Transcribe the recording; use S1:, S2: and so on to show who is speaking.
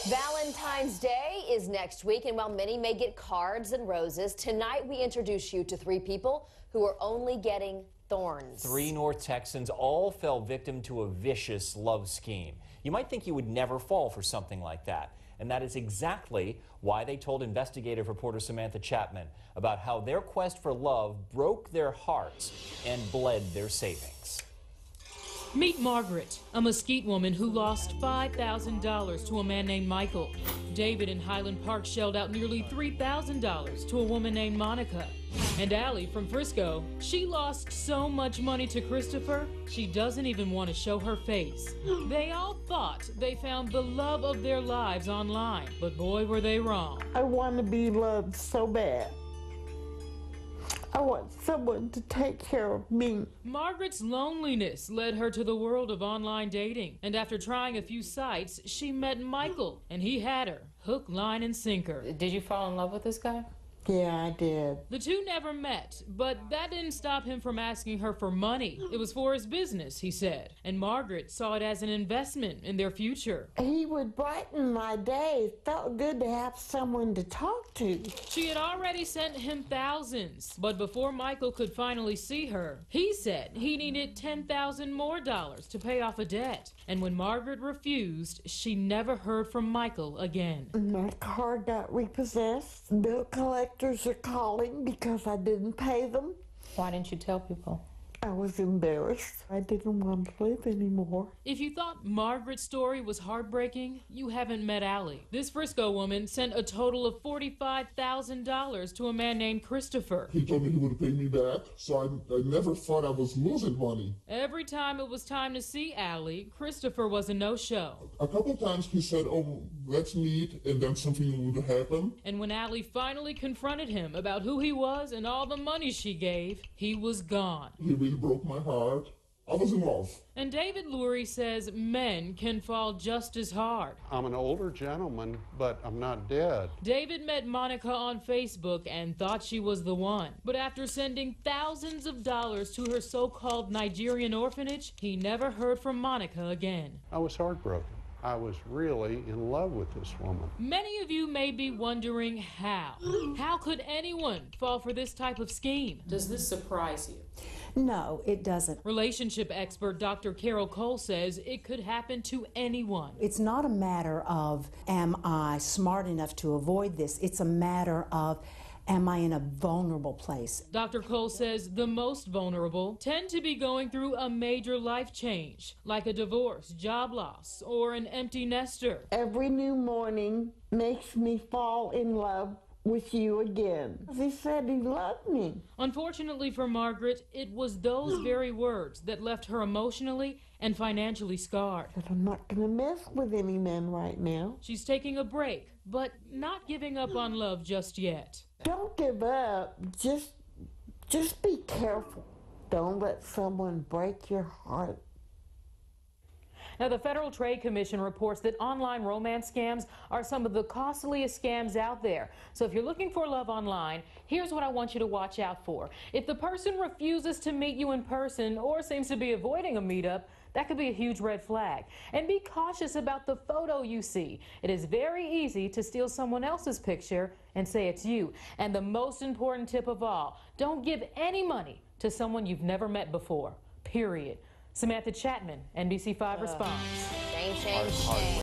S1: Valentine's Day is next week, and while many may get cards and roses, tonight we introduce you to 3 people who are only getting thorns.
S2: 3 North Texans all fell victim to a vicious love scheme. You might think you would never fall for something like that, and that is exactly why they told investigative reporter Samatha Chatman about how their quest for love broke their hearts and bled their savings.
S3: Meet Margaret, a Mesquite woman who lost $5,000 to a man named Michael. David in Highland Park shelled out nearly $3,000 to a woman named Monica. And Allie from Frisco, she lost so much money to Christopher, she doesn't even want to show her face. They all thought they found the love of their lives online, but boy were they wrong.
S4: I want to be loved so bad. I want someone to take care of me.
S3: Margaret's loneliness led her to the world of online dating. And after trying a few sites, she met Michael, and he had her hook, line, and sinker.
S5: Did you fall in love with this guy?
S4: Yeah, I did.
S3: The two never met, but that didn't stop him from asking her for money. It was for his business, he said. And Margaret saw it as an investment in their future.
S4: He would brighten my day. It felt good to have someone to talk to.
S3: She had already sent him thousands, but before Michael could finally see her, he said he needed $10,000 more to pay off a debt. And when Margaret refused, she never heard from Michael again.
S4: My car got repossessed. Bill collectors are calling because I didn't pay them.
S5: Why didn't you tell people?
S4: I was embarrassed. I didn't want to live anymore.
S3: If you thought Margaret's story was heartbreaking, you haven't met Allie. This Frisco woman sent a total of $45,000 to a man named Christopher.
S6: He told me he would pay me back, so I never thought I was losing money.
S3: Every time it was time to see Allie, Christopher was a no-show.
S6: A couple times he said, "Oh, let's meet," and then something would happen.
S3: And when Allie finally confronted him about who he was and all the money she gave, he was gone.
S6: He really broke my heart. I was in love.
S3: And David Lurie says men can fall just as hard.
S7: I'm an older gentleman, but I'm not dead.
S3: David met Monica on Facebook and thought she was the one. But after sending thousands of dollars to her so-called Nigerian orphanage, he never heard from Monica again.
S7: I was heartbroken. I was really in love with this woman.
S3: Many of you may be wondering how. How could anyone fall for this type of scheme?
S5: Does this surprise you?
S8: No, it doesn't.
S3: Relationship expert Dr. Carol Cole says it could happen to anyone.
S8: It's not a matter of, am I smart enough to avoid this? It's a matter of, am I in a vulnerable place?
S3: Dr. Cole says the most vulnerable tend to be going through a major life change, like a divorce, job loss, or an empty nester.
S4: Every new morning makes me fall in love with you again. He said he loved me.
S3: Unfortunately for Margaret, it was those very words that left her emotionally and financially scarred.
S4: But I'm not going to mess with any men right now.
S3: She's taking a break, but not giving up on love just yet.
S4: Don't give up. Just be careful. Don't let someone break your heart.
S5: Now, the Federal Trade Commission reports that online romance scams are some of the costliest scams out there. So if you're looking for love online, here's what I want you to watch out for. If the person refuses to meet you in person or seems to be avoiding a meetup, that could be a huge red flag. And be cautious about the photo you see. It is very easy to steal someone else's picture and say it's you. And the most important tip of all, don't give any money to someone you've never met before, period. Samatha Chatman, NBC5 Response.
S1: Shame, shame, shame.